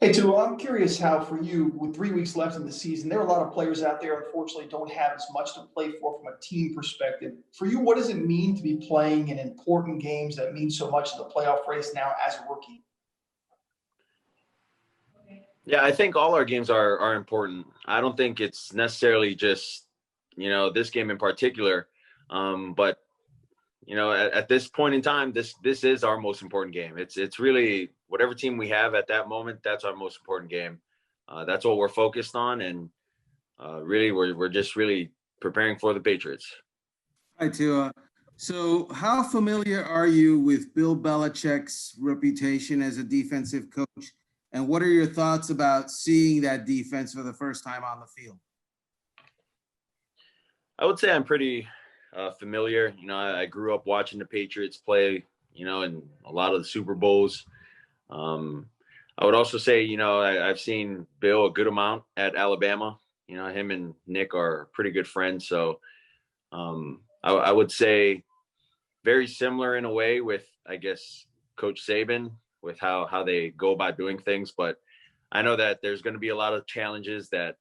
Hey, too. I'm curious how, for you, with 3 weeks left in the season, there are a lot of players out there, unfortunately, don't have as much to play for from a team perspective. For you, what does it mean to be playing in important games that mean so much in the playoff race now as a rookie? Yeah, I think all our games are important. I don't think it's necessarily just this game in particular, but at this point in time, this is our most important game. It's really whatever team we have at that moment. That's our most important game. That's what we're focused on, and really we're just really preparing for the Patriots. Hi, Tua. So, how familiar are you with Bill Belichick's reputation as a defensive coach? And what are your thoughts about seeing that defense for the first time on the field? I would say I'm pretty familiar. I grew up watching the Patriots play. In a lot of the Super Bowls. Um, I would also say, I've seen Bill a good amount at Alabama. Him and Nick are pretty good friends. So I would say very similar in a way with, I guess, Coach Saban with how they go about doing things. But I know that there's going to be a lot of challenges that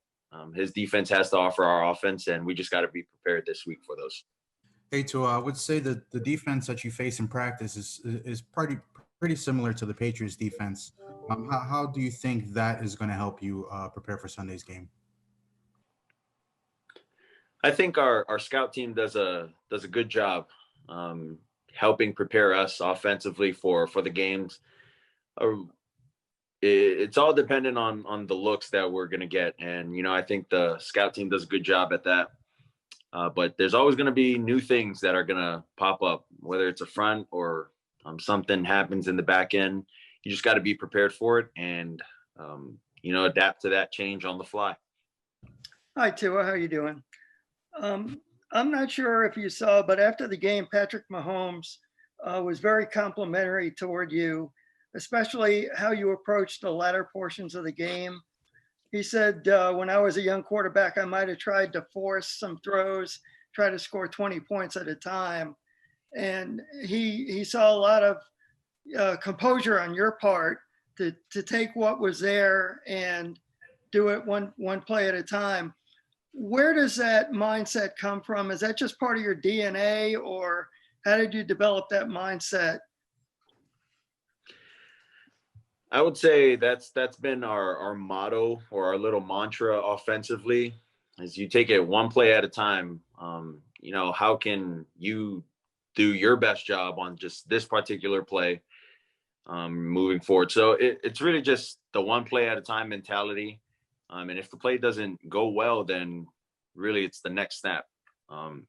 his defense has to offer our offense, and we just got to be prepared this week for those. Hey, Tua, I would say that the defense that you face in practice is pretty similar to the Patriots defense. How do you think that is going to help you prepare for Sunday's game? I think our scout team does a good job helping prepare us offensively for the games. It's all dependent on the looks that we're going to get, and I think the scout team does a good job at that. But there's always going to be new things that are going to pop up, whether it's a front or something happens in the back end. You just got to be prepared for it and adapt to that change on the fly. Hi, Tua. How you doing? I'm not sure if you saw, but after the game, Patrick Mahomes was very complimentary toward you, especially how you approached the latter portions of the game. He said, when I was a young quarterback, I might have tried to force some throws, try to score 20 points at a time. And he saw a lot of composure on your part to take what was there and do it one play at a time. Where does that mindset come from? Is that just part of your DNA, or how did you develop that mindset? I would say that's been our motto or our little mantra offensively, is you take it one play at a time. How can you do your best job on just this particular play moving forward? So it's really just the one play at a time mentality. And if the play doesn't go well, then really it's the next snap,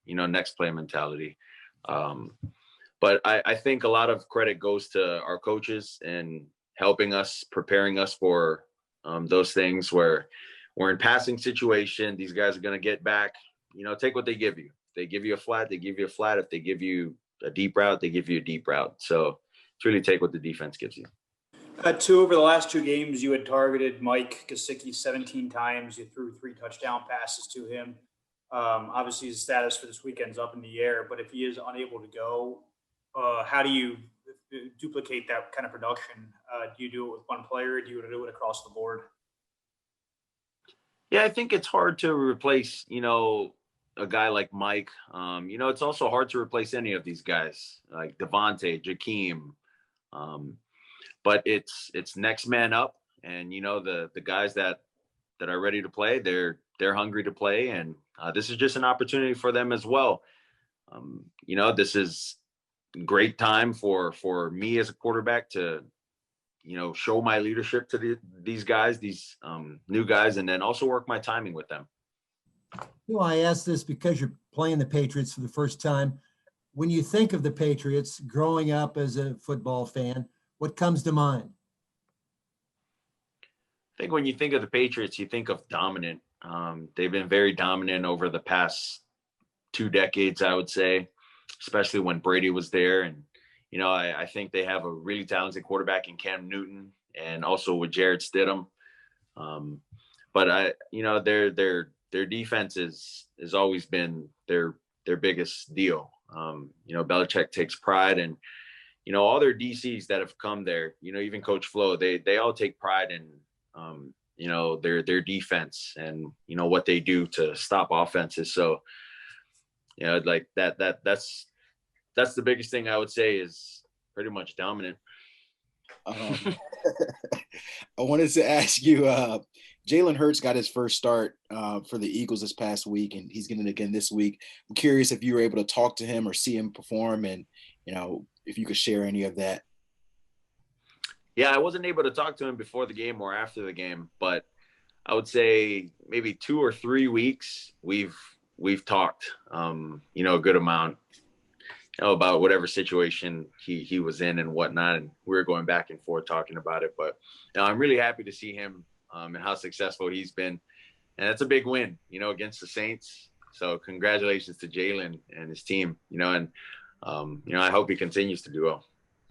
next play mentality. But I think a lot of credit goes to our coaches and helping us, preparing us for those things where we're in passing situation. These guys are going to get back, take what they give you. If they give you a flat, they give you a flat. If they give you a deep route, they give you a deep route. So it's really take what the defense gives you. Over the last two games, you had targeted Mike Gesicki 17 times. You threw 3 touchdown passes to him. Obviously, his status for this weekend's up in the air, but if he is unable to go, how do you duplicate that kind of production? Do you do it with one player, or do you do it across the board? Yeah, I think it's hard to replace, a guy like Mike. It's also hard to replace any of these guys like Devontae, Jakeem. But it's next man up, and the guys that are ready to play, they're hungry to play, and this is just an opportunity for them as well. This is great time for me as a quarterback to show my leadership to these guys, these new guys, and then also work my timing with them. I ask this because you're playing the Patriots for the first time. When you think of the Patriots growing up as a football fan, what comes to mind? I think when you think of the Patriots, you think of dominant. They've been very dominant over the past 2 decades, I would say, especially when Brady was there. And, I think they have a really talented quarterback in Cam Newton, and also with Jared Stidham. But their defense has always been their biggest deal. Belichick takes pride, and all their DCs that have come there, even Coach Flo, they all take pride in their defense and, what they do to stop offenses. So, like that's the biggest thing I would say is pretty much dominant. I wanted to ask you, Jalen Hurts got his first start for the Eagles this past week, and he's getting it again this week. I'm curious if you were able to talk to him or see him perform, and if you could share any of that. Yeah, I wasn't able to talk to him before the game or after the game, but I would say maybe 2 or 3 weeks we've talked, a good amount, about whatever situation he was in and whatnot, and we were going back and forth talking about it. But I'm really happy to see him and how successful he's been, and that's a big win, against the Saints. So congratulations to Jalen and his team, and I hope he continues to do well.